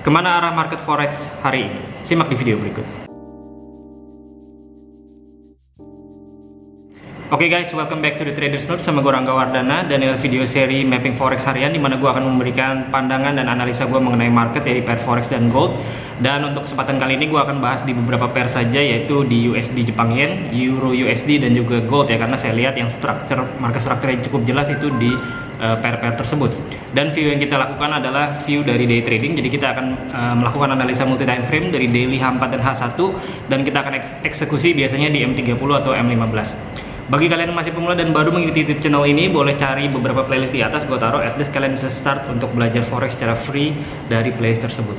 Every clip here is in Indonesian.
Kemana arah market forex hari ini? Simak di video berikut. Oke guys, welcome back to the Traders Note sama gue Rangga Wardana, dan ini video seri mapping forex harian dimana gue akan memberikan pandangan dan analisa gue mengenai market, yaitu pair forex dan gold. Dan untuk kesempatan kali ini gue akan bahas di beberapa pair saja, yaitu di USD Jepang Yen, Euro USD, dan juga gold ya, karena saya lihat yang market structure yang cukup jelas itu di pair-pair tersebut. Dan view yang kita lakukan adalah view dari day trading, jadi kita akan melakukan analisa multi time frame dari daily H4 dan H1, dan kita akan eksekusi biasanya di M30 atau M15. Bagi kalian yang masih pemula dan baru mengikuti YouTube channel ini, boleh cari beberapa playlist di atas, gue taruh, at least kalian bisa start untuk belajar forex secara free dari playlist tersebut.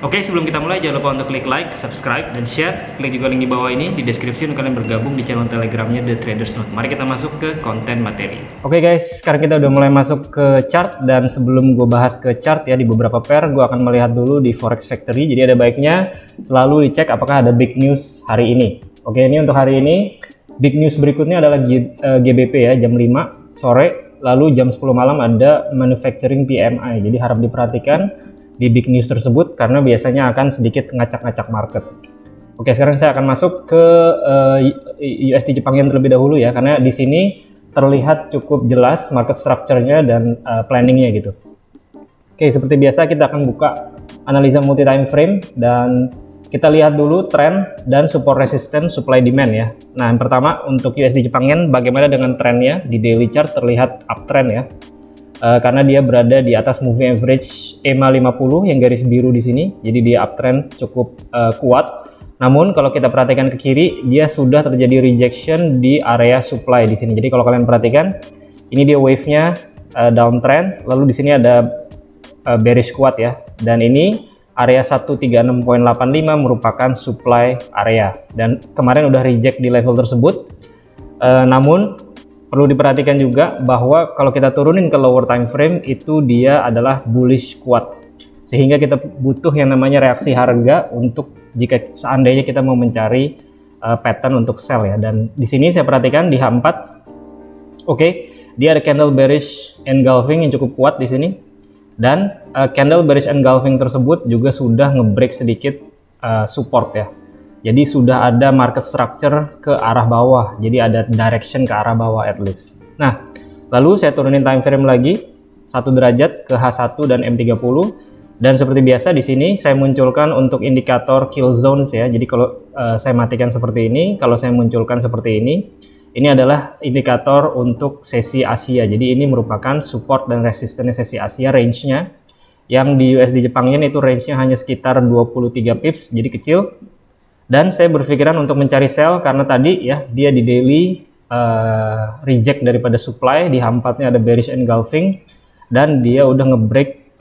Oke, sebelum kita mulai, jangan lupa untuk klik like, subscribe, dan share. Klik juga link di bawah ini di deskripsi untuk kalian bergabung di channel telegramnya The Traders Note. Mari kita masuk ke konten materi. Oke guys, sekarang kita udah mulai masuk ke chart, dan sebelum gue bahas ke chart ya di beberapa pair, gue akan melihat dulu di Forex Factory. Jadi ada baiknya selalu dicek apakah ada big news hari ini. Oke, ini untuk hari ini. Big news berikutnya adalah GBP ya, jam 5 sore, lalu jam 10 malam ada Manufacturing PMI. Jadi harap diperhatikan di big news tersebut karena biasanya akan sedikit ngacak-ngacak market. Oke, sekarang saya akan masuk ke USD Jepang Yen terlebih dahulu ya, karena di sini terlihat cukup jelas market structure-nya dan planningnya gitu. Oke, seperti biasa kita akan buka analisa multi time frame dan kita lihat dulu tren dan support resistance supply demand ya. Nah, yang pertama untuk USD Jepang Yen, bagaimana dengan trennya di daily chart? Terlihat uptrend ya, karena dia berada di atas moving average EMA 50 yang garis biru di sini. Jadi dia uptrend cukup kuat. Namun kalau kita perhatikan ke kiri, dia sudah terjadi rejection di area supply di sini. Jadi kalau kalian perhatikan, ini dia wave-nya downtrend, lalu di sini ada bearish kuat ya, dan ini area 136.85 merupakan supply area, dan kemarin udah reject di level tersebut. Namun perlu diperhatikan juga bahwa kalau kita turunin ke lower time frame, itu dia adalah bullish kuat, sehingga kita butuh yang namanya reaksi harga untuk jika seandainya kita mau mencari pattern untuk sell ya. Dan di sini saya perhatikan di H4, oke, dia ada candle bearish engulfing yang cukup kuat di sini. Dan candle bearish engulfing tersebut juga sudah ngebreak sedikit support ya. Jadi sudah ada market structure ke arah bawah. Jadi ada direction ke arah bawah at least. Nah, lalu saya turunin time frame lagi 1 derajat ke H1 dan M30. Dan seperti biasa di sini saya munculkan untuk indikator kill zones ya. Jadi kalau saya matikan seperti ini, kalau saya munculkan seperti ini adalah indikator untuk sesi Asia. Jadi ini merupakan support dan resistance sesi Asia, range-nya yang di USD Jepang Yen itu range-nya hanya sekitar 23 pips, jadi kecil. Dan saya berpikiran untuk mencari sell karena tadi ya dia di daily reject daripada supply, di H4-nya ada bearish engulfing dan dia udah ngebreak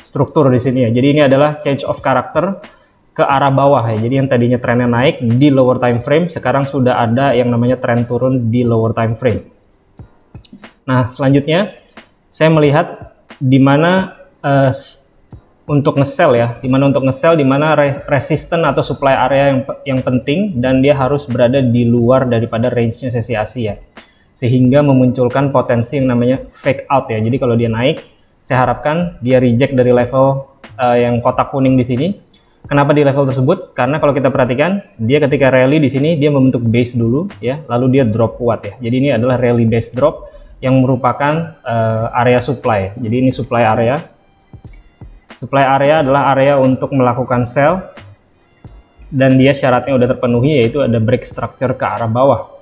struktur di sini ya. Jadi ini adalah change of character ke arah bawah ya. Jadi yang tadinya trennya naik di lower time frame, sekarang sudah ada yang namanya tren turun di lower time frame. Nah, selanjutnya saya melihat di mana untuk nge-sell ya, di mana resisten atau supply area yang penting, dan dia harus berada di luar daripada range-nya sesi Asia, sehingga memunculkan potensi yang namanya fake out ya. Jadi kalau dia naik, saya harapkan dia reject dari level yang kotak kuning di sini. Kenapa di level tersebut? Karena kalau kita perhatikan, dia ketika rally di sini dia membentuk base dulu ya, lalu dia drop kuat ya. Jadi ini adalah rally base drop yang merupakan area supply. Jadi ini supply area. Supply area adalah area untuk melakukan sell, dan dia syaratnya udah terpenuhi, yaitu ada break structure ke arah bawah.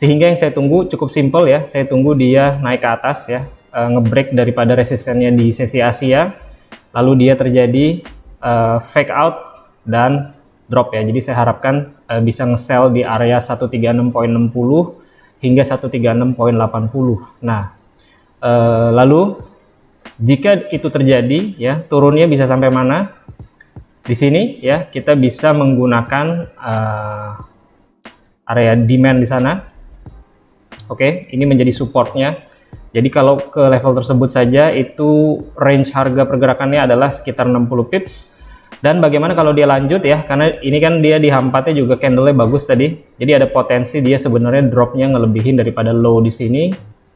Sehingga yang saya tunggu cukup simple ya, saya tunggu dia naik ke atas ya, ngebreak daripada resistennya di sesi Asia, lalu dia terjadi fake out dan drop ya. Jadi saya harapkan bisa nge-sell di area 136.60 hingga 136.80. Nah, lalu jika itu terjadi ya, turunnya bisa sampai mana? Di sini ya, kita bisa menggunakan area demand di sana. Oke, ini menjadi supportnya. Jadi kalau ke level tersebut saja, itu range harga pergerakannya adalah sekitar 60 pips. Dan bagaimana kalau dia lanjut ya, karena ini kan dia di H4-nya juga candle-nya bagus tadi. Jadi ada potensi dia sebenarnya drop-nya ngelebihin daripada low di sini,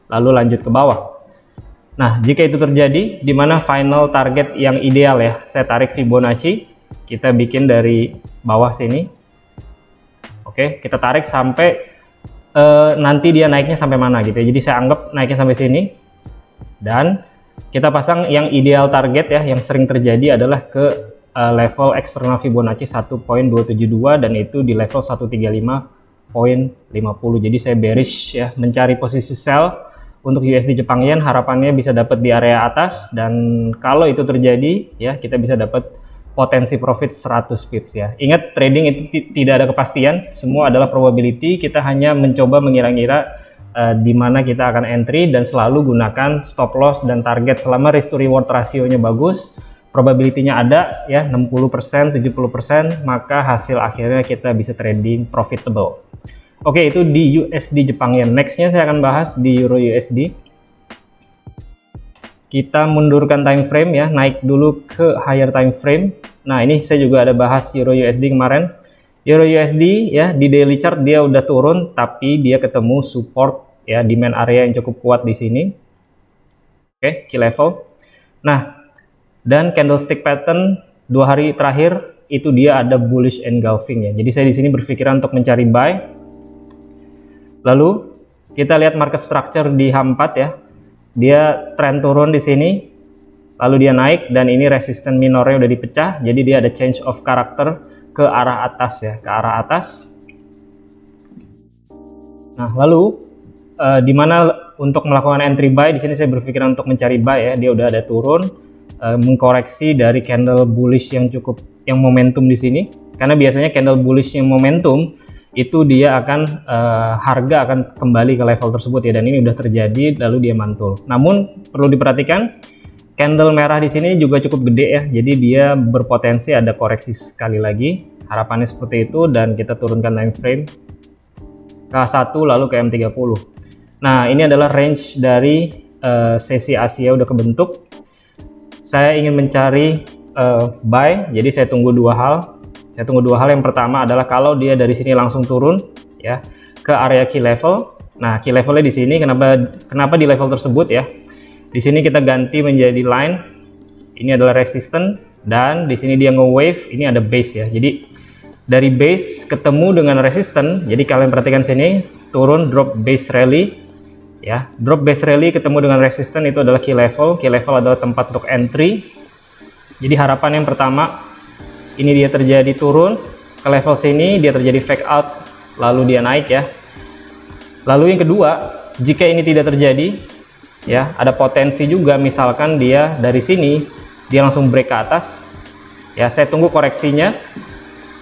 lalu lanjut ke bawah. Nah, jika itu terjadi, di mana final target yang ideal ya, saya tarik Fibonacci, kita bikin dari bawah sini. Oke, kita tarik sampai nanti dia naiknya sampai mana gitu ya. Jadi saya anggap naiknya sampai sini. Dan kita pasang yang ideal target ya, yang sering terjadi adalah ke level eksternal Fibonacci 1.272 dan itu di level 135.50. Jadi saya bearish ya, mencari posisi sell untuk USD Jepang Yen, harapannya bisa dapat di area atas, dan kalau itu terjadi ya kita bisa dapat potensi profit 100 pips ya. Ingat, trading itu tidak ada kepastian, semua adalah probability. Kita hanya mencoba mengira-ngira di mana kita akan entry, dan selalu gunakan stop loss dan target. Selama risk to reward rasionya bagus, probability-nya ada ya, 60%, 70%, maka hasil akhirnya kita bisa trading profitable. Oke, itu di USD Jepang Yen. Nextnya saya akan bahas di Euro USD. Kita mundurkan time frame ya, naik dulu ke higher time frame. Nah, ini saya juga ada bahas Euro USD kemarin. Euro USD ya, di daily chart dia udah turun, tapi dia ketemu support ya, demand area yang cukup kuat di sini. Oke, key level. Nah, dan candlestick pattern 2 hari terakhir itu dia ada bullish engulfing ya. Jadi saya di sini berpikiran untuk mencari buy. Lalu kita lihat market structure di H4 ya. Dia tren turun di sini, lalu dia naik, dan ini resisten minornya udah dipecah, jadi dia ada change of character ke arah atas ya, ke arah atas. Nah, lalu di mana untuk melakukan entry buy, di sini saya berpikiran untuk mencari buy ya. Dia udah ada turun, mengkoreksi dari candle bullish yang momentum di sini, karena biasanya candle bullish yang momentum itu dia akan harga akan kembali ke level tersebut ya, dan ini udah terjadi lalu dia mantul. Namun perlu diperhatikan, candle merah di sini juga cukup gede ya, jadi dia berpotensi ada koreksi sekali lagi, harapannya seperti itu. Dan kita turunkan time frame K1 lalu ke M30. Nah, ini adalah range dari sesi Asia udah kebentuk. Saya ingin mencari buy, jadi saya tunggu dua hal. Yang pertama adalah kalau dia dari sini langsung turun ya ke area key level. Nah, key levelnya di sini. Kenapa di level tersebut ya? Di sini kita ganti menjadi line. Ini adalah resistance, dan di sini dia nge-wave. Ini ada base ya. Jadi dari base ketemu dengan resistance. Jadi kalian perhatikan sini, turun drop base rally ya. Drop base rally ketemu dengan resistance, itu adalah key level. Key level adalah tempat untuk entry. Jadi harapan yang pertama, ini dia terjadi turun ke level sini, dia terjadi fake out, lalu dia naik ya. Lalu yang kedua, jika ini tidak terjadi ya, ada potensi juga misalkan dia dari sini dia langsung break ke atas ya. Saya tunggu koreksinya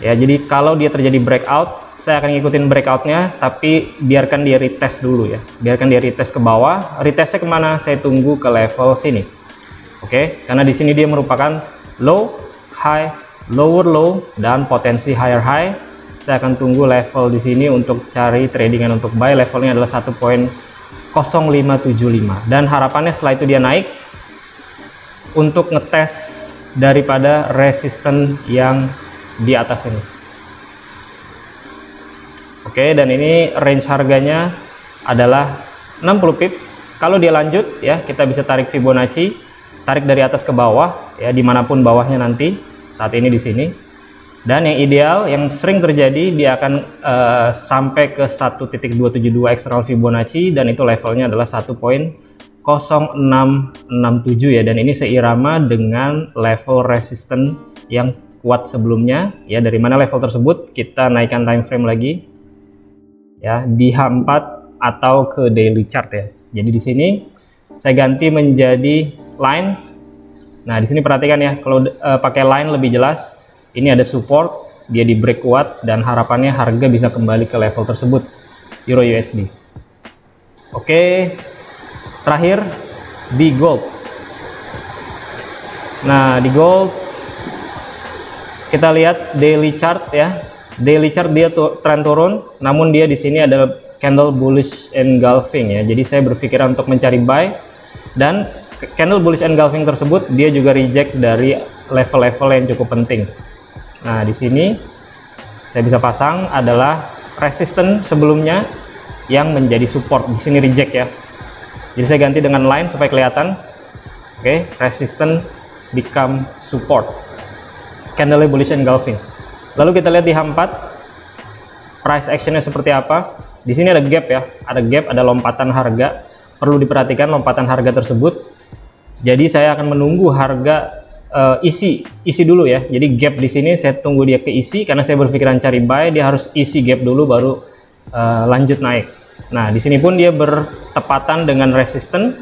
ya. Jadi kalau dia terjadi breakout, saya akan ngikutin breakoutnya, tapi biarkan dia retest dulu ya, biarkan dia retest ke bawah. Retestnya kemana? Saya tunggu ke level sini. Oke, karena di sini dia merupakan low, high, lower low, dan potensi higher high. Saya akan tunggu level di sini untuk cari tradingan untuk buy. Levelnya adalah 1.0575, dan harapannya setelah itu dia naik untuk ngetes daripada resisten yang di atas ini. Oke, dan ini range harganya adalah 60 pips. Kalau dia lanjut ya, kita bisa tarik Fibonacci, tarik dari atas ke bawah ya, dimanapun bawahnya nanti. Saat ini di sini, dan yang ideal yang sering terjadi, dia akan sampai ke 1.272 eksternal Fibonacci, dan itu levelnya adalah 1.0667 ya, dan ini seirama dengan level resisten yang kuat sebelumnya ya. Dari mana level tersebut? Kita naikkan time frame lagi ya, di H4 atau ke daily chart ya. Jadi di sini saya ganti menjadi line. Nah, di sini perhatikan ya, kalau pakai line lebih jelas. Ini ada support, dia di break kuat, dan harapannya harga bisa kembali ke level tersebut Euro USD. Oke, terakhir di gold. Nah, di gold kita lihat daily chart ya. Daily chart dia tren turun, namun dia di sini ada candle bullish engulfing ya. Jadi saya berpikiran untuk mencari buy, dan candle bullish engulfing tersebut dia juga reject dari level-level yang cukup penting. Nah, di sini saya bisa pasang adalah resistance sebelumnya yang menjadi support. Di sini reject ya. Jadi saya ganti dengan line supaya kelihatan. Oke, resistance become support. Candle bullish engulfing. Lalu kita lihat di H4 price actionnya seperti apa. Di sini ada gap ya, ada gap, ada lompatan harga. Perlu diperhatikan lompatan harga tersebut. Jadi saya akan menunggu harga isi dulu ya. Jadi gap di sini saya tunggu dia ke isi, karena saya berpikiran cari buy, dia harus isi gap dulu baru lanjut naik. Nah, di sini pun dia bertepatan dengan resistance.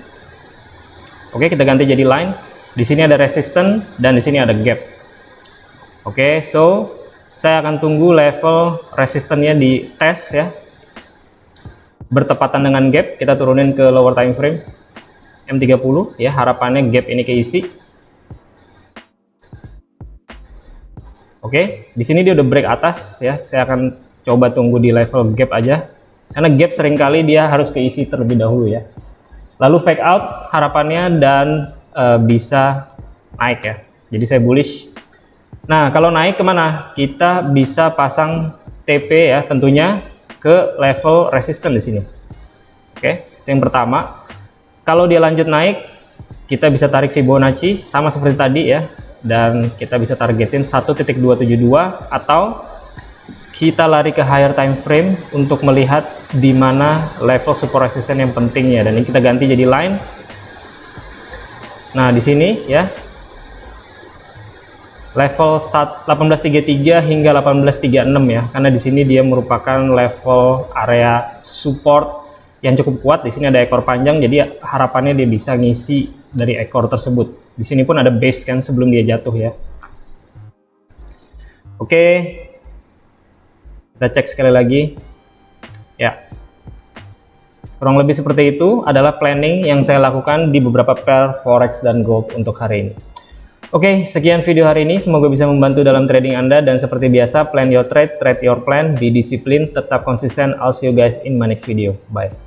Oke, kita ganti jadi line. Di sini ada resistance dan di sini ada gap. Oke, so saya akan tunggu level resistennya di tes ya. Bertepatan dengan gap, kita turunin ke lower time frame M30 ya, harapannya gap ini keisi. Oke, di sini dia udah break atas ya. Saya akan coba tunggu di level gap aja. Karena gap seringkali dia harus keisi terlebih dahulu ya. Lalu fake out harapannya dan bisa naik ya. Jadi saya bullish. Nah, kalau naik kemana? Kita bisa pasang TP ya, tentunya ke level resistance di sini. Oke, itu yang pertama. Kalau dia lanjut naik, kita bisa tarik Fibonacci sama seperti tadi ya, dan kita bisa targetin 1.272 atau kita lari ke higher time frame untuk melihat di mana level support resistance yang pentingnya, dan ini kita ganti jadi line. Nah, di sini ya level 1833 hingga 1836 ya, karena di sini dia merupakan level area support yang cukup kuat. Di sini ada ekor panjang, jadi harapannya dia bisa ngisi dari ekor tersebut. Di sini pun ada base kan sebelum dia jatuh ya. Oke, kita cek sekali lagi ya. Kurang lebih seperti itu adalah planning yang saya lakukan di beberapa pair forex dan gold untuk hari ini. Oke, sekian video hari ini, semoga bisa membantu dalam trading Anda, dan seperti biasa, plan your trade, trade your plan, be disciplined, tetap konsisten. I'll see you guys in my next video. Bye.